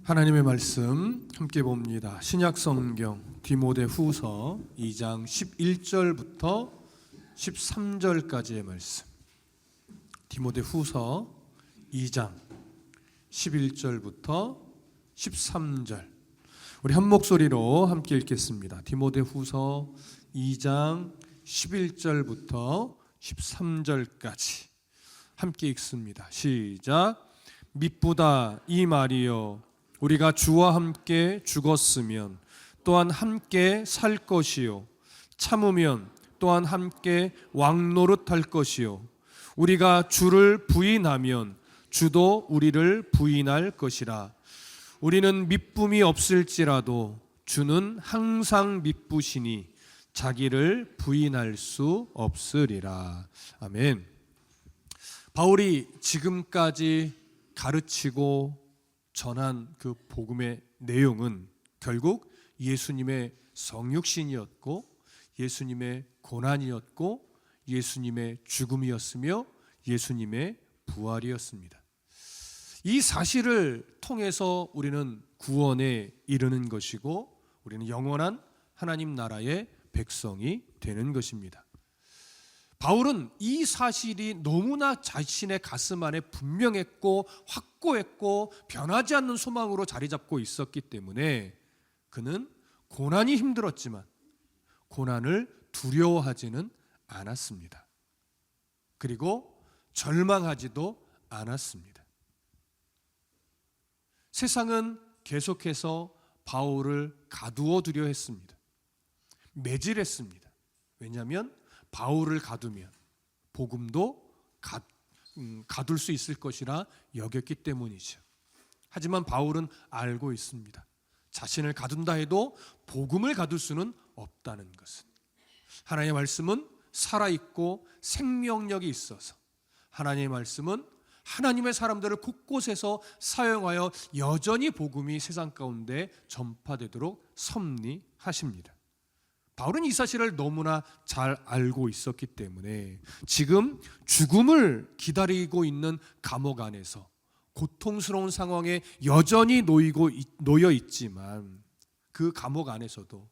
하나님의 말씀 함께 봅니다. 신약성경 디모데후서 2장 11절부터 13절까지의 말씀. 디모데후서 2장 11절부터 13절. 우리 한 목소리로 함께 읽겠습니다. 디모데후서 2장 11절부터 13절까지 함께 읽습니다. 시작. 미쁘다 이 말이여, 우리가 주와 함께 죽었으면 또한 함께 살 것이요, 참으면 또한 함께 왕노릇할 것이요, 우리가 주를 부인하면 주도 우리를 부인할 것이라. 우리는 미쁨이 없을지라도 주는 항상 미쁘시니 자기를 부인할 수 없으리라. 아멘. 바울이 지금까지 가르치고 전한 그 복음의 내용은 결국 예수님의 성육신이었고, 예수님의 고난이었고, 예수님의 죽음이었으며 예수님의 부활이었습니다. 이 사실을 통해서 우리는 구원에 이르는 것이고, 우리는 영원한 하나님 나라의 백성이 되는 것입니다. 바울은 이 사실이 너무나 자신의 가슴 안에 분명했고 확고했고 변하지 않는 소망으로 자리 잡고 있었기 때문에 그는 고난이 힘들었지만 고난을 두려워하지는 않았습니다. 그리고 절망하지도 않았습니다. 세상은 계속해서 바울을 가두어 두려 했습니다. 매질했습니다. 왜냐하면 바울을 가두면 복음도 가둘 수 있을 것이라 여겼기 때문이죠. 하지만 바울은 알고 있습니다. 자신을 가둔다 해도 복음을 가둘 수는 없다는 것은. 하나님의 말씀은 살아있고 생명력이 있어서 하나님의 말씀은 하나님의 사람들을 곳곳에서 사용하여 여전히 복음이 세상 가운데 전파되도록 섭리하십니다. 바울은 이 사실을 너무나 잘 알고 있었기 때문에 지금 죽음을 기다리고 있는 감옥 안에서 고통스러운 상황에 여전히 놓여 있지만 그 감옥 안에서도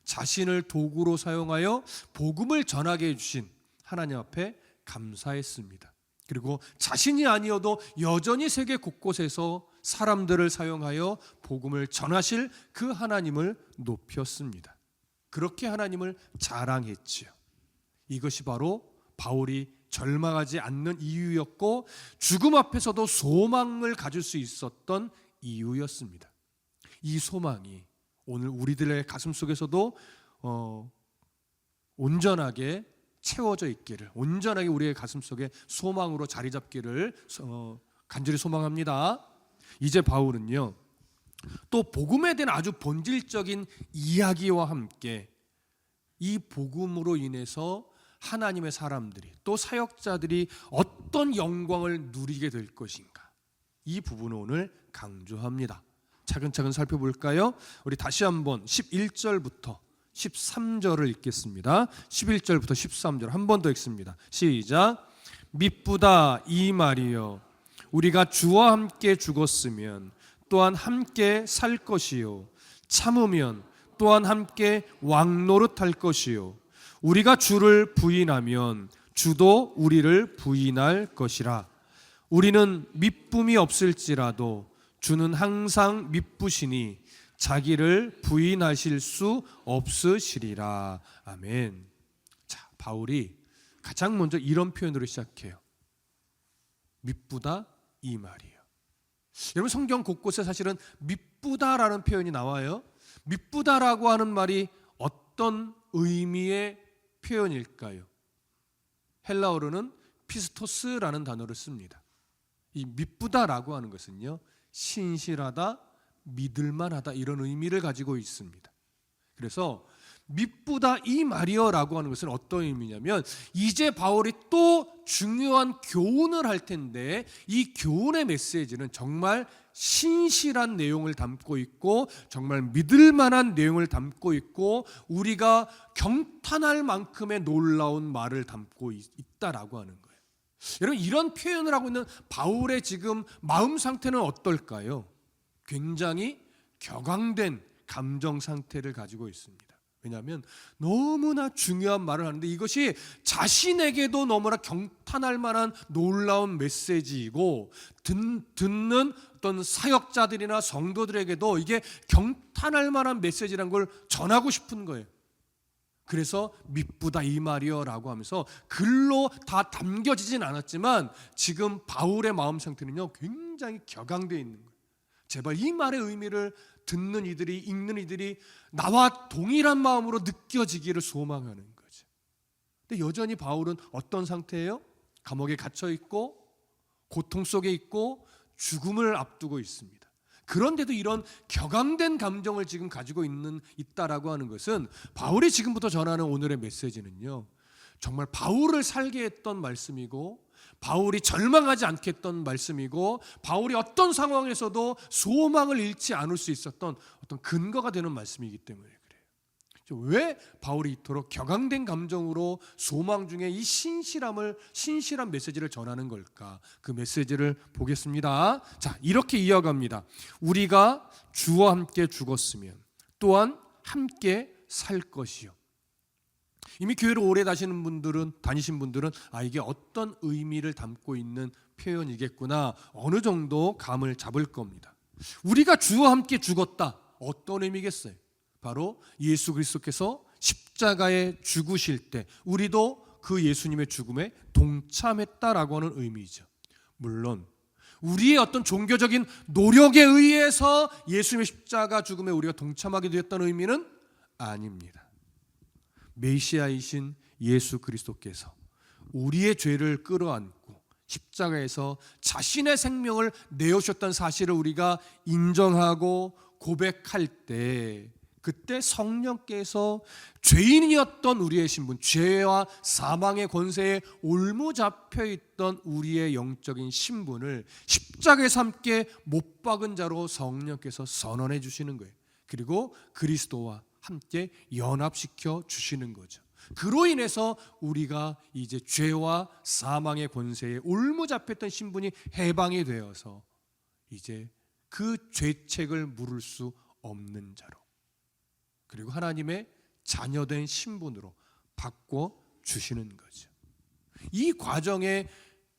자신을 도구로 사용하여 복음을 전하게 해주신 하나님 앞에 감사했습니다. 그리고 자신이 아니어도 여전히 세계 곳곳에서 사람들을 사용하여 복음을 전하실 그 하나님을 높였습니다. 그렇게 하나님을 자랑했지요. 이것이 바로 바울이 절망하지 않는 이유였고 죽음 앞에서도 소망을 가질 수 있었던 이유였습니다. 이 소망이 오늘 우리들의 가슴 속에서도 온전하게 채워져 있기를, 온전하게 우리의 가슴 속에 소망으로 자리 잡기를 간절히 소망합니다. 이제 바울은요, 또 복음에 대한 아주 본질적인 이야기와 함께 이 복음으로 인해서 하나님의 사람들이 또 사역자들이 어떤 영광을 누리게 될 것인가, 이 부분을 오늘 강조합니다. 차근차근 살펴볼까요? 우리 다시 한번 11절부터 13절을 읽겠습니다. 11절부터 13절 한 번 더 읽습니다. 시작. 미쁘다 이 말이여, 우리가 주와 함께 죽었으면 또한 함께 살 것이요, 참으면 또한 함께 왕노릇할 것이요, 우리가 주를 부인하면 주도 우리를 부인할 것이라. 우리는 미쁨이 없을지라도 주는 항상 미쁘시니 자기를 부인하실 수 없으시리라. 아멘. 자, 바울이 가장 먼저 이런 표현으로 시작해요. 미쁘다 이 말이에요. 여러분, 성경 곳곳에 사실은 미쁘다라는 표현이 나와요. 미쁘다라고 하는 말이 어떤 의미의 표현일까요? 헬라어로는 피스토스라는 단어를 씁니다. 이 미쁘다라고 하는 것은요, 신실하다, 믿을만하다, 이런 의미를 가지고 있습니다. 그래서 미쁘다 이 말이여라고 하는 것은 어떤 의미냐면, 이제 바울이 또 중요한 교훈을 할 텐데 이 교훈의 메시지는 정말 신실한 내용을 담고 있고 정말 믿을 만한 내용을 담고 있고 우리가 경탄할 만큼의 놀라운 말을 담고 있다라고 하는 거예요. 여러분, 이런 표현을 하고 있는 바울의 지금 마음 상태는 어떨까요? 굉장히 격앙된 감정 상태를 가지고 있습니다. 왜냐하면 너무나 중요한 말을 하는데 이것이 자신에게도 너무나 경탄할 만한 놀라운 메시지이고 듣는 어떤 사역자들이나 성도들에게도 이게 경탄할 만한 메시지라는 걸 전하고 싶은 거예요. 그래서 미쁘다 이 말이여 라고 하면서 글로 다 담겨지진 않았지만 지금 바울의 마음 상태는요 굉장히 격앙되어 있는 거예요. 제발 이 말의 의미를 듣는 이들이, 읽는 이들이 나와 동일한 마음으로 느껴지기를 소망하는 거죠. 근데 여전히 바울은 어떤 상태예요? 감옥에 갇혀 있고 고통 속에 있고 죽음을 앞두고 있습니다. 그런데도 이런 격앙된 감정을 지금 가지고 있다라고 하는 것은 바울이 지금부터 전하는 오늘의 메시지는요 정말 바울을 살게 했던 말씀이고 바울이 절망하지 않게 했던 말씀이고 바울이 어떤 상황에서도 소망을 잃지 않을 수 있었던 어떤 근거가 되는 말씀이기 때문에 그래요. 왜 바울이 이토록 격앙된 감정으로 소망 중에 이 신실한 메시지를 전하는 걸까? 그 메시지를 보겠습니다. 자, 이렇게 이어갑니다. 우리가 주와 함께 죽었으면 또한 함께 살 것이요. 이미 교회를 오래 다니신 분들은 이게 어떤 의미를 담고 있는 표현이겠구나 어느 정도 감을 잡을 겁니다. 우리가 주와 함께 죽었다. 어떤 의미겠어요? 바로 예수 그리스도께서 십자가에 죽으실 때 우리도 그 예수님의 죽음에 동참했다라고 하는 의미죠. 물론 우리의 어떤 종교적인 노력에 의해서 예수님의 십자가 죽음에 우리가 동참하게 되었다는 의미는 아닙니다. 메시아이신 예수 그리스도께서 우리의 죄를 끌어안고 십자가에서 자신의 생명을 내어주셨다는 사실을 우리가 인정하고 고백할 때 그때 성령께서 죄인이었던 우리의 신분, 죄와 사망의 권세에 올무잡혀 있던 우리의 영적인 신분을 십자가에서 함께 못 박은 자로 성령께서 선언해 주시는 거예요. 그리고 그리스도와 함께 연합시켜 주시는 거죠. 그로 인해서 우리가 이제 죄와 사망의 권세에 올무잡혔던 신분이 해방이 되어서 이제 그 죄책을 물을 수 없는 자로 그리고 하나님의 자녀된 신분으로 바꿔 주시는 거죠. 이 과정에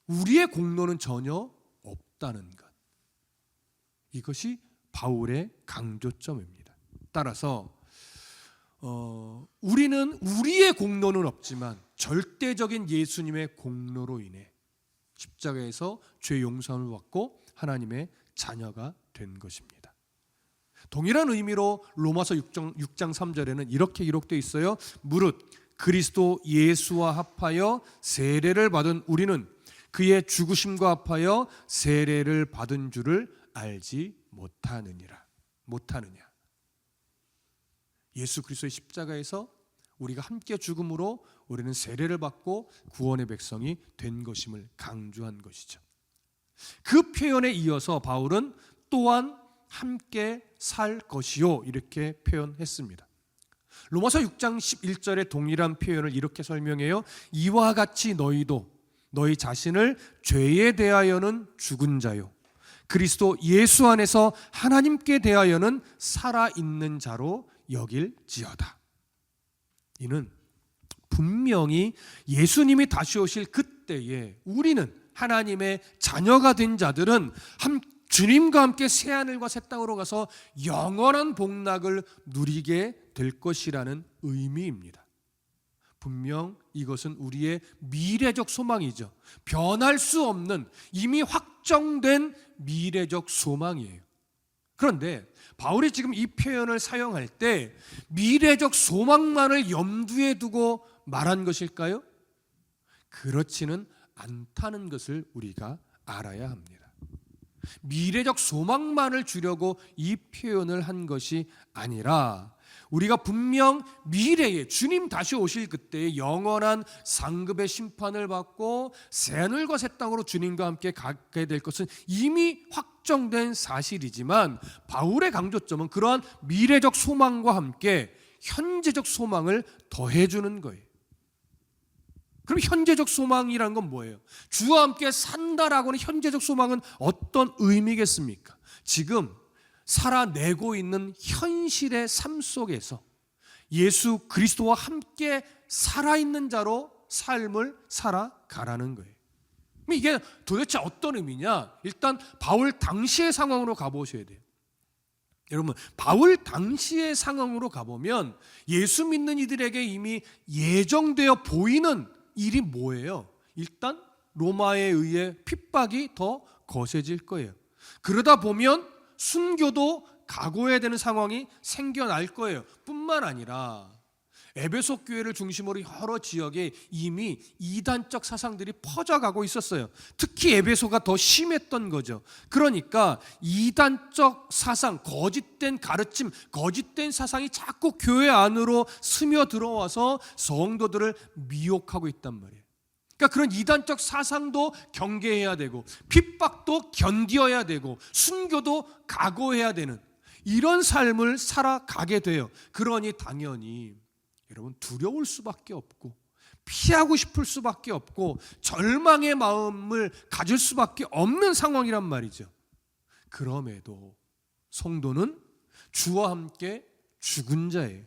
우리의 공로는 전혀 없다는 것. 이것이 바울의 강조점입니다. 따라서 우리는 우리의 공로는 없지만 절대적인 예수님의 공로로 인해 십자가에서 죄 용서를 받고 하나님의 자녀가 된 것입니다. 동일한 의미로 로마서 6장 3절에는 이렇게 기록되어 있어요. 무릇 그리스도 예수와 합하여 세례를 받은 우리는 그의 죽으심과 합하여 세례를 받은 줄을 알지 못하느냐. 예수 그리스도의 십자가에서 우리가 함께 죽음으로 우리는 세례를 받고 구원의 백성이 된 것임을 강조한 것이죠. 그 표현에 이어서 바울은 또한 함께 살 것이요 이렇게 표현했습니다. 로마서 6장 11절의 동일한 표현을 이렇게 설명해요. 이와 같이 너희도 너희 자신을 죄에 대하여는 죽은 자요 그리스도 예수 안에서 하나님께 대하여는 살아있는 자로 여길지어다. 이는 분명히 예수님이 다시 오실 그때에 우리는 하나님의 자녀가 된 자들은 주님과 함께 새하늘과 새 땅으로 가서 영원한 복락을 누리게 될 것이라는 의미입니다. 분명 이것은 우리의 미래적 소망이죠. 변할 수 없는 이미 확정된 미래적 소망이에요. 그런데 바울이 지금 이 표현을 사용할 때 미래적 소망만을 염두에 두고 말한 것일까요? 그렇지는 않다는 것을 우리가 알아야 합니다. 미래적 소망만을 주려고 이 표현을 한 것이 아니라 우리가 분명 미래에 주님 다시 오실 그때에 영원한 상급의 심판을 받고 새하늘과 새 땅으로 주님과 함께 가게 될 것은 이미 확정된 사실이지만 바울의 강조점은 그러한 미래적 소망과 함께 현재적 소망을 더해주는 거예요. 그럼 현재적 소망이라는 건 뭐예요? 주와 함께 산다라고 하는 현재적 소망은 어떤 의미겠습니까? 지금 살아내고 있는 현실의 삶 속에서 예수 그리스도와 함께 살아있는 자로 삶을 살아가라는 거예요. 이게 도대체 어떤 의미냐? 일단 바울 당시의 상황으로 가보셔야 돼요. 여러분, 바울 당시의 상황으로 가보면 예수 믿는 이들에게 이미 예정되어 보이는 일이 뭐예요? 일단 로마에 의해 핍박이 더 거세질 거예요. 그러다 보면 순교도 각오해야 되는 상황이 생겨날 거예요. 뿐만 아니라 에베소 교회를 중심으로 여러 지역에 이미 이단적 사상들이 퍼져가고 있었어요. 특히 에베소가 더 심했던 거죠. 그러니까 이단적 사상, 거짓된 가르침, 거짓된 사상이 자꾸 교회 안으로 스며들어와서 성도들을 미혹하고 있단 말이에요. 그러니까 그런 이단적 사상도 경계해야 되고 핍박도 견뎌야 되고 순교도 각오해야 되는 이런 삶을 살아가게 돼요. 그러니 당연히 여러분 두려울 수밖에 없고 피하고 싶을 수밖에 없고 절망의 마음을 가질 수밖에 없는 상황이란 말이죠. 그럼에도 성도는 주와 함께 죽은 자예요.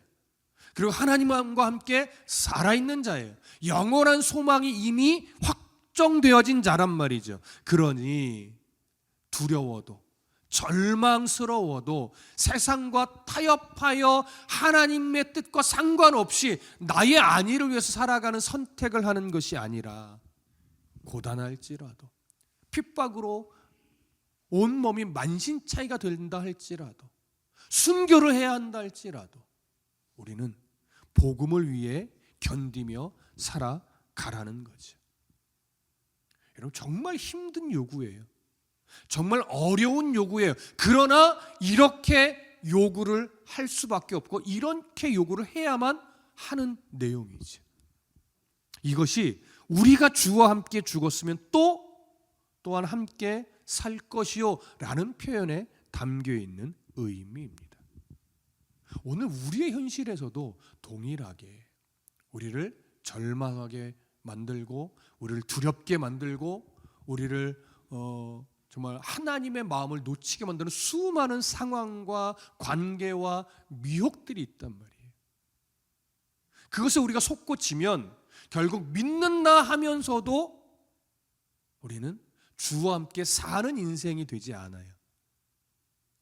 그리고 하나님과 함께 살아있는 자예요. 영원한 소망이 이미 확정되어진 자란 말이죠. 그러니 두려워도 절망스러워도 세상과 타협하여 하나님의 뜻과 상관없이 나의 안위를 위해서 살아가는 선택을 하는 것이 아니라 고단할지라도 핍박으로 온몸이 만신창이가 된다 할지라도 순교를 해야 한다 할지라도 우리는 복음을 위해 견디며 살아가라는 거죠. 여러분, 정말 힘든 요구예요. 정말 어려운 요구예요. 그러나 이렇게 요구를 할 수밖에 없고 이렇게 요구를 해야만 하는 내용이죠. 이것이 우리가 주와 함께 죽었으면 또한 함께 살 것이요 라는 표현에 담겨 있는 의미입니다. 오늘 우리의 현실에서도 동일하게 우리를 절망하게 만들고 우리를 두렵게 만들고 우리를 정말 하나님의 마음을 놓치게 만드는 수많은 상황과 관계와 미혹들이 있단 말이에요. 그것에 우리가 솟구치면 결국 믿는다 하면서도 우리는 주와 함께 사는 인생이 되지 않아요.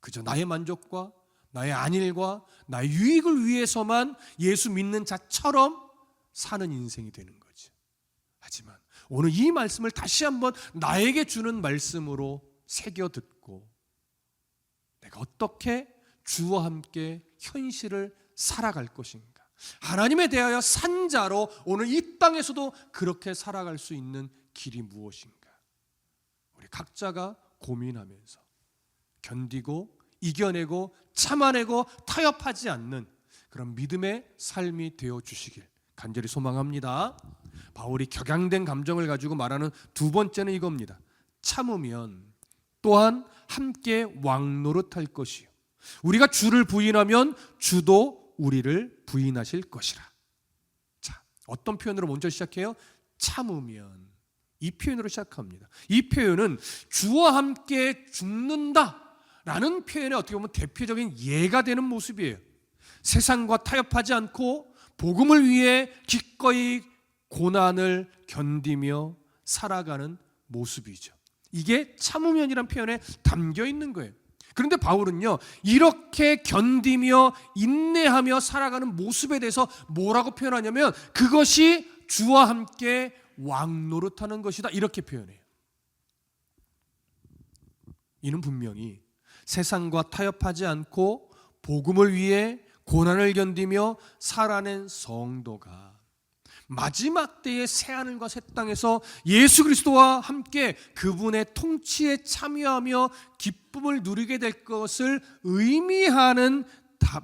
그저 나의 만족과 나의 안일과 나의 유익을 위해서만 예수 믿는 자처럼 사는 인생이 되는 거죠. 하지만 오늘 이 말씀을 다시 한번 나에게 주는 말씀으로 새겨 듣고 내가 어떻게 주와 함께 현실을 살아갈 것인가, 하나님에 대하여 산 자로 오늘 이 땅에서도 그렇게 살아갈 수 있는 길이 무엇인가, 우리 각자가 고민하면서 견디고 이겨내고 참아내고 타협하지 않는 그런 믿음의 삶이 되어 주시길 간절히 소망합니다. 바울이 격양된 감정을 가지고 말하는 두 번째는 이겁니다. 참으면 또한 함께 왕노릇할 것이요 우리가 주를 부인하면 주도 우리를 부인하실 것이라. 자, 어떤 표현으로 먼저 시작해요? 참으면. 이 표현으로 시작합니다. 이 표현은 주와 함께 죽는다라는 표현의 어떻게 보면 대표적인 예가 되는 모습이에요. 세상과 타협하지 않고 복음을 위해 기꺼이 고난을 견디며 살아가는 모습이죠. 이게 참으면이라는 표현에 담겨 있는 거예요. 그런데 바울은요, 이렇게 견디며 인내하며 살아가는 모습에 대해서 뭐라고 표현하냐면 그것이 주와 함께 왕노릇하는 것이다, 이렇게 표현해요. 이는 분명히 세상과 타협하지 않고 복음을 위해 고난을 견디며 살아낸 성도가 마지막 때의 새하늘과 새 땅에서 예수 그리스도와 함께 그분의 통치에 참여하며 기쁨을 누리게 될 것을 의미하는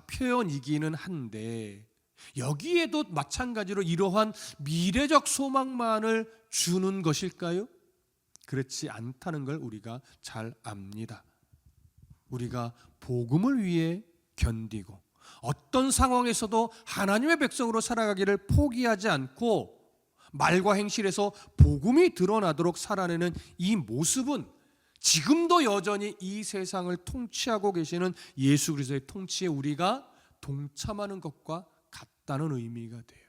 표현이기는 한데, 여기에도 마찬가지로 이러한 미래적 소망만을 주는 것일까요? 그렇지 않다는 걸 우리가 잘 압니다. 우리가 복음을 위해 견디고 어떤 상황에서도 하나님의 백성으로 살아가기를 포기하지 않고 말과 행실에서 복음이 드러나도록 살아내는 이 모습은 지금도 여전히 이 세상을 통치하고 계시는 예수 그리스도의 통치에 우리가 동참하는 것과 같다는 의미가 돼요.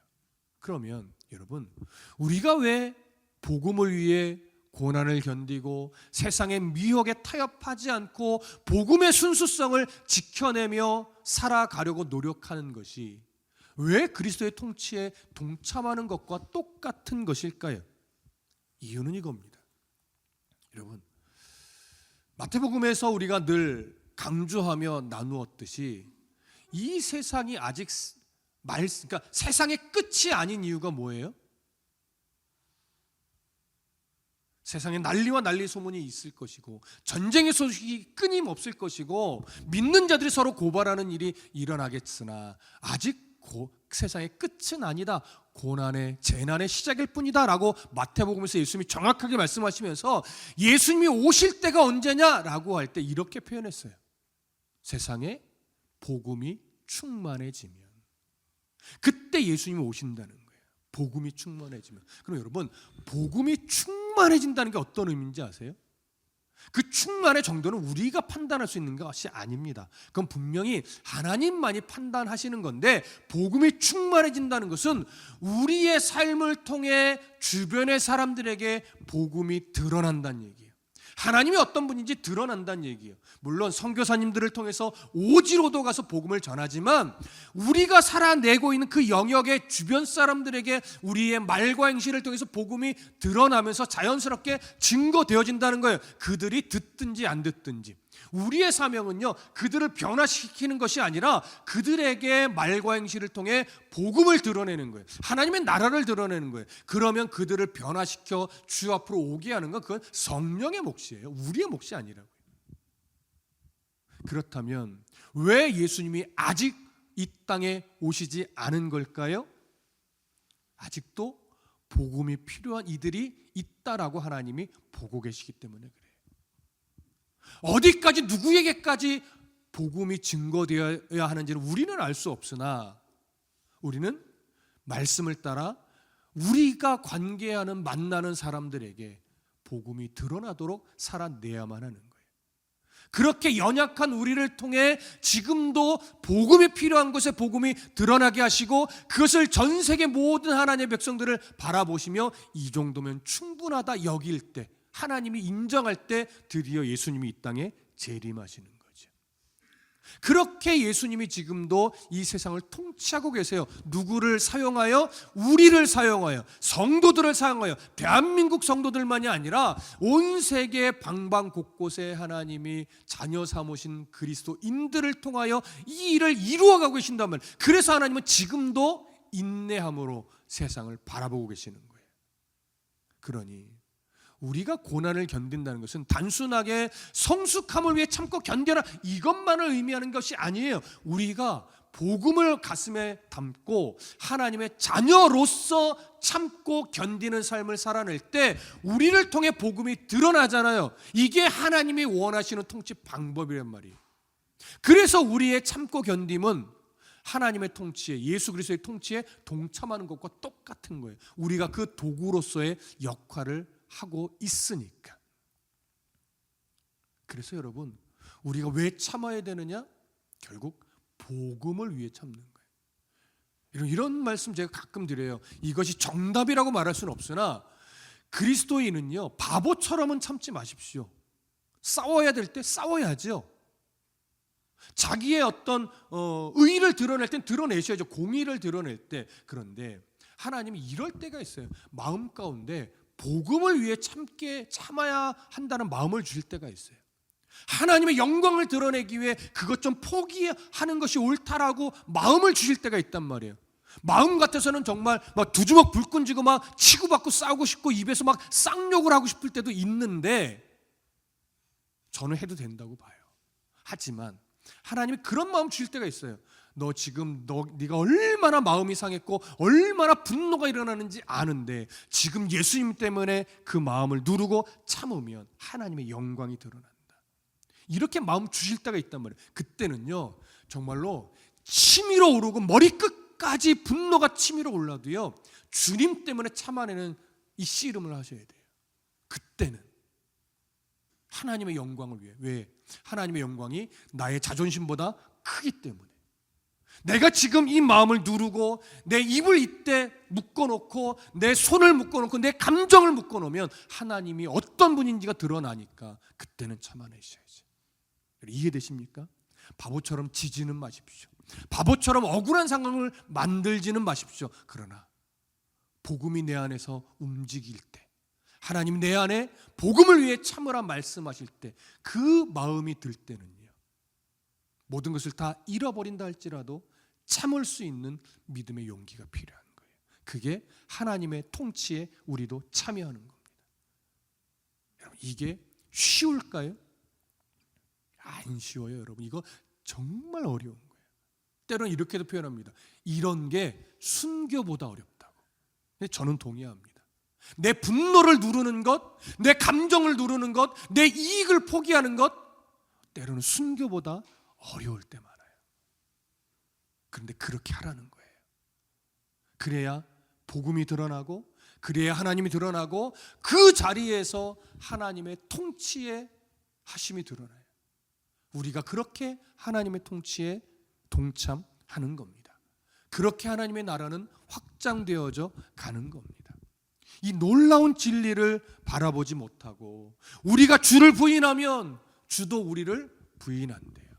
그러면 여러분, 우리가 왜 복음을 위해 고난을 견디고 세상의 미혹에 타협하지 않고 복음의 순수성을 지켜내며 살아가려고 노력하는 것이 왜 그리스도의 통치에 동참하는 것과 똑같은 것일까요? 이유는 이겁니다. 여러분, 마태복음에서 우리가 늘 강조하며 나누었듯이 이 세상이 아직 그러니까 세상의 끝이 아닌 이유가 뭐예요? 세상에 난리와 난리 소문이 있을 것이고 전쟁의 소식이 끊임없을 것이고 믿는 자들이 서로 고발하는 일이 일어나겠으나 아직 세상의 끝은 아니다. 고난의 재난의 시작일 뿐이다 라고 마태복음에서 예수님이 정확하게 말씀하시면서 예수님이 오실 때가 언제냐라고 할 때 이렇게 표현했어요. 세상에 복음이 충만해지면, 그때 예수님이 오신다는 거예요. 복음이 충만해지면. 그럼 여러분, 복음이 충만해진다는 게 어떤 의미인지 아세요? 그 충만의 정도는 우리가 판단할 수 있는 것이 아닙니다. 그건 분명히 하나님만이 판단하시는 건데, 복음이 충만해진다는 것은 우리의 삶을 통해 주변의 사람들에게 복음이 드러난다는 얘기예요. 하나님이 어떤 분인지 드러난다는 얘기예요. 물론 선교사님들을 통해서 오지로도 가서 복음을 전하지만 우리가 살아내고 있는 그 영역의 주변 사람들에게 우리의 말과 행실을 통해서 복음이 드러나면서 자연스럽게 증거되어진다는 거예요. 그들이 듣든지 안 듣든지. 우리의 사명은요, 그들을 변화시키는 것이 아니라 그들에게 말과 행실을 통해 복음을 드러내는 거예요. 하나님의 나라를 드러내는 거예요. 그러면 그들을 변화시켜 주 앞으로 오게 하는 건 그건 성령의 몫이에요. 우리의 몫이 아니라고요. 그렇다면 왜 예수님이 아직 이 땅에 오시지 않은 걸까요? 아직도 복음이 필요한 이들이 있다라고 하나님이 보고 계시기 때문에 그래요. 어디까지 누구에게까지 복음이 증거되어야 하는지는 우리는 알 수 없으나 우리는 말씀을 따라 우리가 관계하는 만나는 사람들에게 복음이 드러나도록 살아내야만 하는 거예요. 그렇게 연약한 우리를 통해 지금도 복음이 필요한 곳에 복음이 드러나게 하시고 그것을 전 세계 모든 하나님의 백성들을 바라보시며 이 정도면 충분하다 여길 때, 하나님이 인정할 때 드디어 예수님이 이 땅에 재림하시는 거죠. 그렇게 예수님이 지금도 이 세상을 통치하고 계세요. 누구를 사용하여? 우리를 사용하여, 성도들을 사용하여, 대한민국 성도들만이 아니라 온 세계 방방 곳곳에 하나님이 자녀 삼으신 그리스도인들을 통하여 이 일을 이루어가고 계신다면, 그래서 하나님은 지금도 인내함으로 세상을 바라보고 계시는 거예요. 그러니 우리가 고난을 견딘다는 것은 단순하게 성숙함을 위해 참고 견뎌라 이것만을 의미하는 것이 아니에요. 우리가 복음을 가슴에 담고 하나님의 자녀로서 참고 견디는 삶을 살아낼 때 우리를 통해 복음이 드러나잖아요. 이게 하나님이 원하시는 통치 방법이란 말이에요. 그래서 우리의 참고 견딤은 하나님의 통치에, 예수 그리스도의 통치에 동참하는 것과 똑같은 거예요. 우리가 그 도구로서의 역할을 하고 있으니까. 그래서 여러분, 우리가 왜 참아야 되느냐? 결국 복음을 위해 참는 거예요. 이런 말씀 제가 가끔 드려요. 이것이 정답이라고 말할 수는 없으나 그리스도인은요, 바보처럼은 참지 마십시오. 싸워야 될 때 싸워야죠. 자기의 어떤 의의를 드러낼 땐 드러내셔야죠. 공의를 드러낼 때. 그런데 하나님이 이럴 때가 있어요. 마음 가운데 복음을 위해 참아야 한다는 마음을 주실 때가 있어요. 하나님의 영광을 드러내기 위해 그것 좀 포기하는 것이 옳다라고 마음을 주실 때가 있단 말이에요. 마음 같아서는 정말 막 두 주먹 불끈 쥐고 막 치고받고 싸우고 싶고 입에서 막 쌍욕을 하고 싶을 때도 있는데 저는 해도 된다고 봐요. 하지만 하나님이 그런 마음 주실 때가 있어요. 너 지금 네가 얼마나 마음이 상했고 얼마나 분노가 일어나는지 아는데 지금 예수님 때문에 그 마음을 누르고 참으면 하나님의 영광이 드러난다. 이렇게 마음 주실 때가 있단 말이에요. 그때는요, 정말로 치밀어 오르고 머리끝까지 분노가 치밀어 올라도요, 주님 때문에 참아내는 이 씨름을 하셔야 돼요. 그때는 하나님의 영광을 위해. 왜? 하나님의 영광이 나의 자존심보다 크기 때문에. 내가 지금 이 마음을 누르고 내 입을 이때 묶어놓고 내 손을 묶어놓고 내 감정을 묶어놓으면 하나님이 어떤 분인지가 드러나니까 그때는 참아내셔야지. 이해되십니까? 바보처럼 지지는 마십시오. 바보처럼 억울한 상황을 만들지는 마십시오. 그러나 복음이 내 안에서 움직일 때, 하나님 내 안에 복음을 위해 참으라 말씀하실 때, 그 마음이 들 때는요, 모든 것을 다 잃어버린다 할지라도 참을 수 있는 믿음의 용기가 필요한 거예요. 그게 하나님의 통치에 우리도 참여하는 겁니다. 여러분, 이게 쉬울까요? 안 쉬워요, 여러분. 이거 정말 어려운 거예요. 때로는 이렇게도 표현합니다. 이런 게 순교보다 어렵다고. 근데 저는 동의합니다. 내 분노를 누르는 것, 내 감정을 누르는 것, 내 이익을 포기하는 것, 때로는 순교보다 어려울 때 많아요. 그런데 그렇게 하라는 거예요. 그래야 복음이 드러나고, 그래야 하나님이 드러나고, 그 자리에서 하나님의 통치의 하심이 드러나요. 우리가 그렇게 하나님의 통치에 동참하는 겁니다. 그렇게 하나님의 나라는 확장되어져 가는 겁니다. 이 놀라운 진리를 바라보지 못하고 우리가 주를 부인하면 주도 우리를 부인한대요.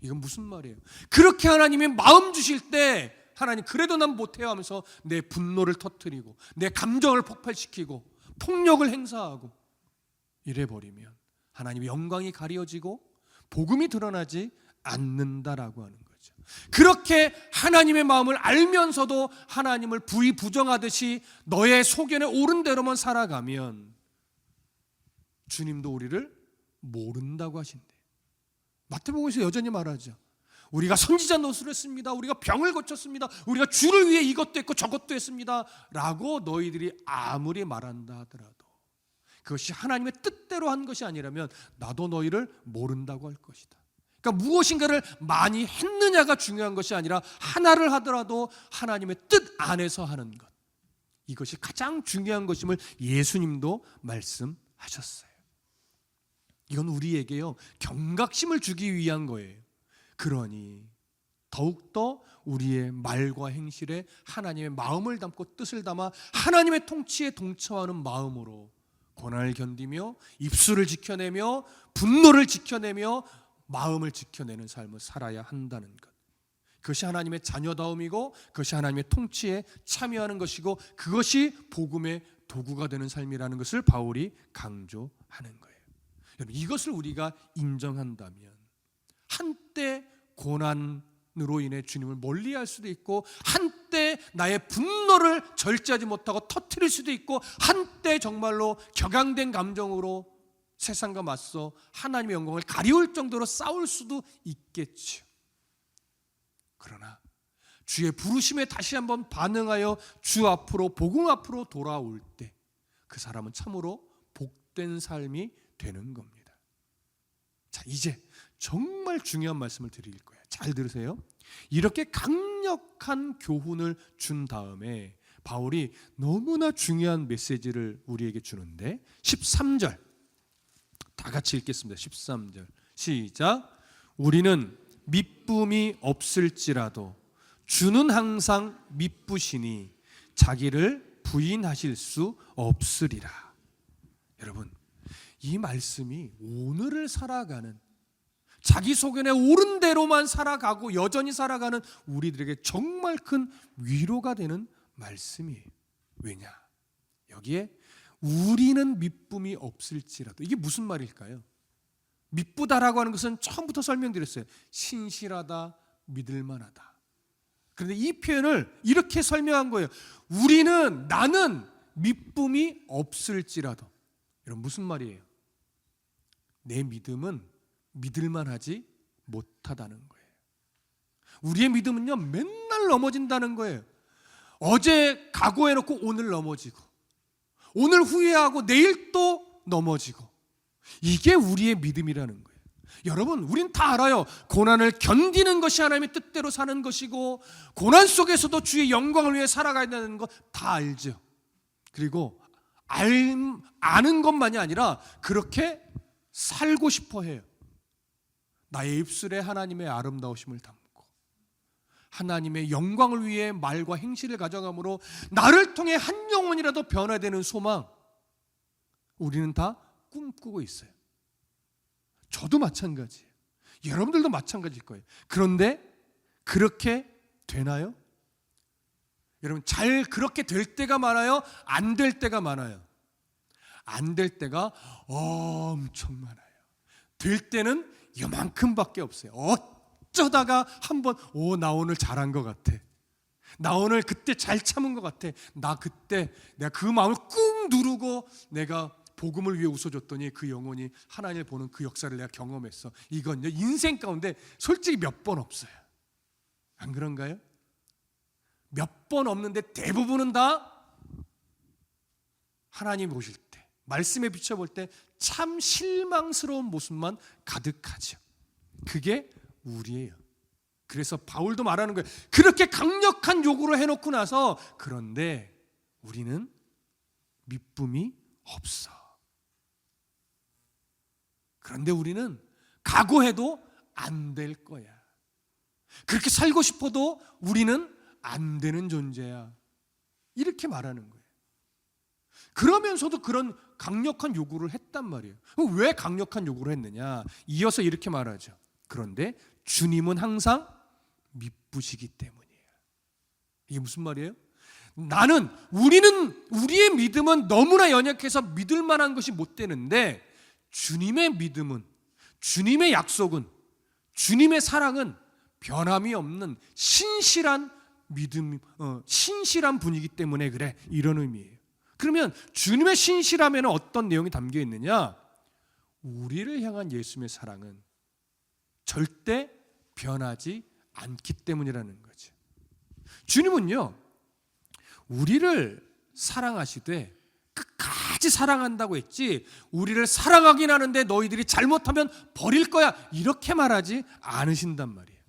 이건 무슨 말이에요? 그렇게 하나님이 마음 주실 때 하나님 그래도 난 못해요 하면서 내 분노를 터뜨리고 내 감정을 폭발시키고 폭력을 행사하고 이래버리면 하나님의 영광이 가려지고 복음이 드러나지 않는다라고 하는 거죠. 그렇게 하나님의 마음을 알면서도 하나님을 부정하듯이 너의 소견에 옳은 대로만 살아가면 주님도 우리를 모른다고 하신대요. 마태복음에서 여전히 말하죠. 우리가 선지자 노릇을 했습니다. 우리가 병을 고쳤습니다. 우리가 주를 위해 이것도 했고 저것도 했습니다. 라고 너희들이 아무리 말한다 하더라도 그것이 하나님의 뜻대로 한 것이 아니라면 나도 너희를 모른다고 할 것이다. 그러니까 무엇인가를 많이 했느냐가 중요한 것이 아니라 하나를 하더라도 하나님의 뜻 안에서 하는 것, 이것이 가장 중요한 것임을 예수님도 말씀하셨어요. 이건 우리에게요 경각심을 주기 위한 거예요. 그러니 더욱더 우리의 말과 행실에 하나님의 마음을 담고 뜻을 담아 하나님의 통치에 동참하는 마음으로 고난을 견디며 입술을 지켜내며 분노를 지켜내며 마음을 지켜내는 삶을 살아야 한다는 것. 그것이 하나님의 자녀다움이고 그것이 하나님의 통치에 참여하는 것이고 그것이 복음의 도구가 되는 삶이라는 것을 바울이 강조하는 거예요. 여러분, 이것을 우리가 인정한다면 한때 고난으로 인해 주님을 멀리할 수도 있고 한때 나의 분노를 절제하지 못하고 터뜨릴 수도 있고 한때 정말로 격앙된 감정으로 세상과 맞서 하나님의 영광을 가리울 정도로 싸울 수도 있겠죠. 그러나 주의 부르심에 다시 한번 반응하여 주 앞으로 복음 앞으로 돌아올 때 그 사람은 참으로 복된 삶이 되는 겁니다. 자, 이제 정말 중요한 말씀을 드릴 거예요. 잘 들으세요. 이렇게 강력한 교훈을 준 다음에 바울이 너무나 중요한 메시지를 우리에게 주는데 13절 다 같이 읽겠습니다. 13절 시작. 우리는 미쁨이 없을지라도 주는 항상 미쁘시니 자기를 부인하실 수 없으리라. 여러분, 이 말씀이 오늘을 살아가는 자기 소견에 옳은 대로만 살아가고 여전히 살아가는 우리들에게 정말 큰 위로가 되는 말씀이에요. 왜냐? 여기에 우리는 미쁨이 없을지라도, 이게 무슨 말일까요? 미쁘다라고 하는 것은 처음부터 설명드렸어요. 신실하다, 믿을만하다. 그런데 이 표현을 이렇게 설명한 거예요. 나는 미쁨이 없을지라도. 여러분, 무슨 말이에요? 내 믿음은 믿을만하지 못하다는 거예요. 우리의 믿음은요 맨날 넘어진다는 거예요. 어제 각오해놓고 오늘 넘어지고 오늘 후회하고 내일 또 넘어지고, 이게 우리의 믿음이라는 거예요. 여러분, 우린 다 알아요. 고난을 견디는 것이 하나님의 뜻대로 사는 것이고 고난 속에서도 주의 영광을 위해 살아가야 되는 거 다 알죠. 그리고 아는 것만이 아니라 그렇게 살고 싶어 해요. 나의 입술에 하나님의 아름다우심을 담고 하나님의 영광을 위해 말과 행실을 가져감으로 나를 통해 한 영혼이라도 변화되는 소망, 우리는 다 꿈꾸고 있어요. 저도 마찬가지예요. 여러분들도 마찬가지일 거예요. 그런데 그렇게 되나요? 여러분, 잘 그렇게 될 때가 많아요? 안 될 때가 많아요? 안 될 때가 엄청 많아요. 될 때는 이만큼밖에 없어요. 어쩌다가 한번 나 오늘 잘한 것 같아. 나 오늘 그때 잘 참은 것 같아. 나 그때 내가 그 마음을 꾹 누르고 내가 복음을 위해 웃어줬더니 그 영혼이 하나님을 보는 그 역사를 내가 경험했어. 이건요, 인생 가운데 솔직히 몇 번 없어요. 안 그런가요? 몇 번 없는데 대부분은 다 하나님 보실 때, 말씀에 비춰볼 때 참 실망스러운 모습만 가득하죠. 그게 우리예요. 그래서 바울도 말하는 거예요. 그렇게 강력한 요구를 해놓고 나서 그런데 우리는 미쁨이 없어. 그런데 우리는 각오해도 안 될 거야. 그렇게 살고 싶어도 우리는 안 되는 존재야. 이렇게 말하는 거예요. 그러면서도 그런 강력한 요구를 했단 말이에요. 왜 강력한 요구를 했느냐? 이어서 이렇게 말하죠. 그런데 주님은 항상 미쁘시기 때문이에요. 이게 무슨 말이에요? 우리의 믿음은 너무나 연약해서 믿을 만한 것이 못 되는데 주님의 믿음은, 주님의 약속은, 주님의 사랑은 변함이 없는 신실한 믿음, 신실한 분이기 때문에 그래. 이런 의미예요. 그러면 주님의 신실함에는 어떤 내용이 담겨 있느냐? 우리를 향한 예수님의 사랑은 절대 변하지 않기 때문이라는 거죠. 주님은요, 우리를 사랑하시되 끝까지 사랑한다고 했지, 우리를 사랑하긴 하는데 너희들이 잘못하면 버릴 거야, 이렇게 말하지 않으신단 말이에요.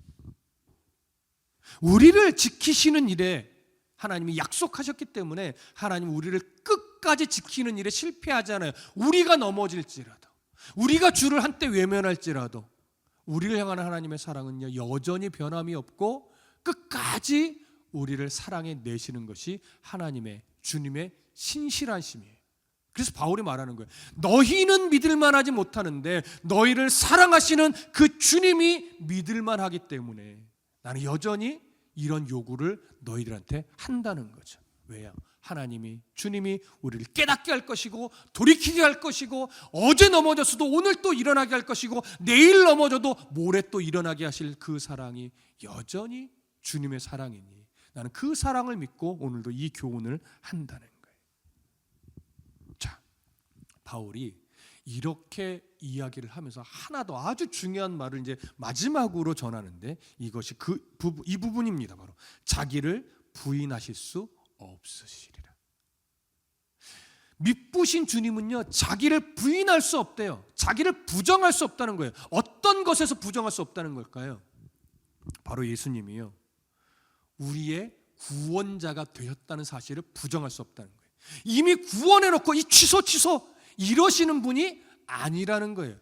우리를 지키시는 일에 하나님이 약속하셨기 때문에 하나님 우리를 끝까지 지키는 일에 실패하지 않아요. 우리가 넘어질지라도, 우리가 주를 한때 외면할지라도 우리를 향하는 하나님의 사랑은요, 여전히 변함이 없고 끝까지 우리를 사랑해 내시는 것이 하나님의, 주님의 신실하심이에요. 그래서 바울이 말하는 거예요. 너희는 믿을만하지 못하는데 너희를 사랑하시는 그 주님이 믿을만하기 때문에 나는 여전히 이런 요구를 너희들한테 한다는 거죠. 왜요? 하나님이, 주님이 우리를 깨닫게 할 것이고 돌이키게 할 것이고 어제 넘어졌어도 오늘 또 일어나게 할 것이고 내일 넘어져도 모레 또 일어나게 하실 그 사랑이 여전히 주님의 사랑이니 나는 그 사랑을 믿고 오늘도 이 교훈을 한다는 거예요. 자, 바울이 이렇게 이야기를 하면서 하나 더 아주 중요한 말을 이제 마지막으로 전하는데 이것이 이 부분입니다. 바로 자기를 부인하실 수 없으시리라. 미쁘신 주님은요, 자기를 부인할 수 없대요. 자기를 부정할 수 없다는 거예요. 어떤 것에서 부정할 수 없다는 걸까요? 바로 예수님이요, 우리의 구원자가 되셨다는 사실을 부정할 수 없다는 거예요. 이미 구원해놓고 이 취소 이러시는 분이 아니라는 거예요.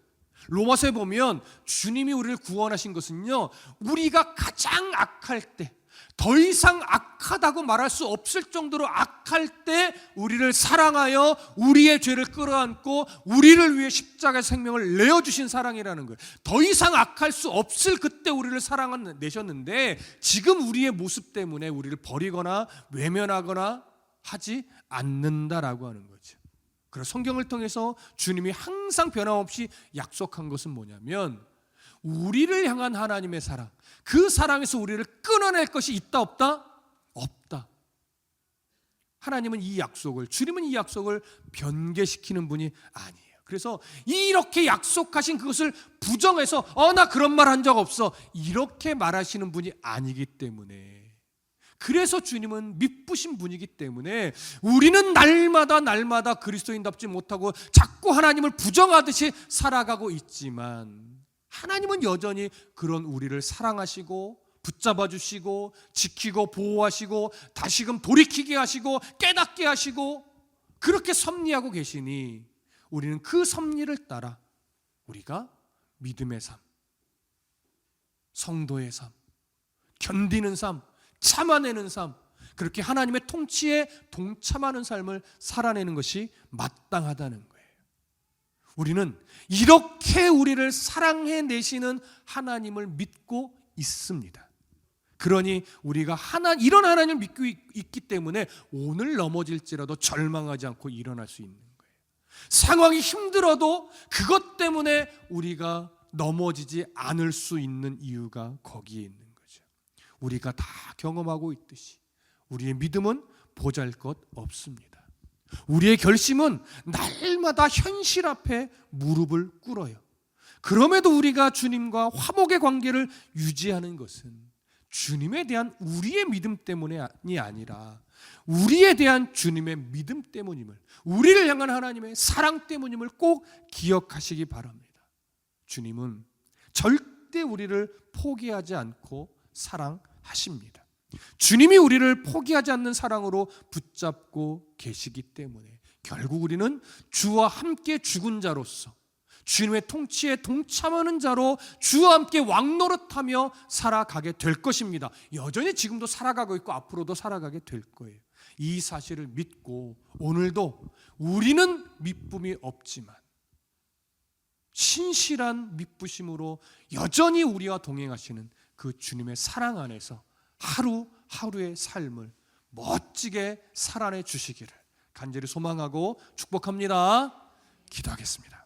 로마서에 보면 주님이 우리를 구원하신 것은요, 우리가 가장 악할 때, 더 이상 악하다고 말할 수 없을 정도로 악할 때 우리를 사랑하여 우리의 죄를 끌어안고 우리를 위해 십자가의 생명을 내어주신 사랑이라는 거예요. 더 이상 악할 수 없을 그때 우리를 사랑내셨는데 지금 우리의 모습 때문에 우리를 버리거나 외면하거나 하지 않는다라고 하는 거죠. 그래서 성경을 통해서 주님이 항상 변함없이 약속한 것은 뭐냐면 우리를 향한 하나님의 사랑, 그 사랑에서 우리를 끊어낼 것이 있다 없다? 없다. 하나님은 이 약속을, 주님은 이 약속을 변개시키는 분이 아니에요. 그래서 이렇게 약속하신 그것을 부정해서 나 그런 말 한 적 없어, 이렇게 말하시는 분이 아니기 때문에, 그래서 주님은 미쁘신 분이기 때문에 우리는 날마다 그리스도인답지 못하고 자꾸 하나님을 부정하듯이 살아가고 있지만 하나님은 여전히 그런 우리를 사랑하시고 붙잡아 주시고 지키고 보호하시고 다시금 돌이키게 하시고 깨닫게 하시고 그렇게 섭리하고 계시니 우리는 그 섭리를 따라 우리가 믿음의 삶, 성도의 삶, 견디는 삶, 참아내는 삶, 그렇게 하나님의 통치에 동참하는 삶을 살아내는 것이 마땅하다는 거예요. 우리는 이렇게 우리를 사랑해내시는 하나님을 믿고 있습니다. 그러니 우리가 이런 하나님을 믿고 있기 때문에 오늘 넘어질지라도 절망하지 않고 일어날 수 있는 거예요. 상황이 힘들어도 그것 때문에 우리가 넘어지지 않을 수 있는 이유가 거기에 있는 거죠. 우리가 다 경험하고 있듯이 우리의 믿음은 보잘것 없습니다. 우리의 결심은 날마다 현실 앞에 무릎을 꿇어요. 그럼에도 우리가 주님과 화목의 관계를 유지하는 것은 주님에 대한 우리의 믿음 때문이 아니라 우리에 대한 주님의 믿음 때문임을, 우리를 향한 하나님의 사랑 때문임을 꼭 기억하시기 바랍니다. 주님은 절대 우리를 포기하지 않고 사랑하십니다. 주님이 우리를 포기하지 않는 사랑으로 붙잡고 계시기 때문에 결국 우리는 주와 함께 죽은 자로서 주님의 통치에 동참하는 자로 주와 함께 왕노릇하며 살아가게 될 것입니다. 여전히 지금도 살아가고 있고 앞으로도 살아가게 될 거예요. 이 사실을 믿고 오늘도 우리는 미쁨이 없지만 신실한 미쁘심으로 여전히 우리와 동행하시는 그 주님의 사랑 안에서 하루하루의 삶을 멋지게 살아내 주시기를 간절히 소망하고 축복합니다. 기도하겠습니다.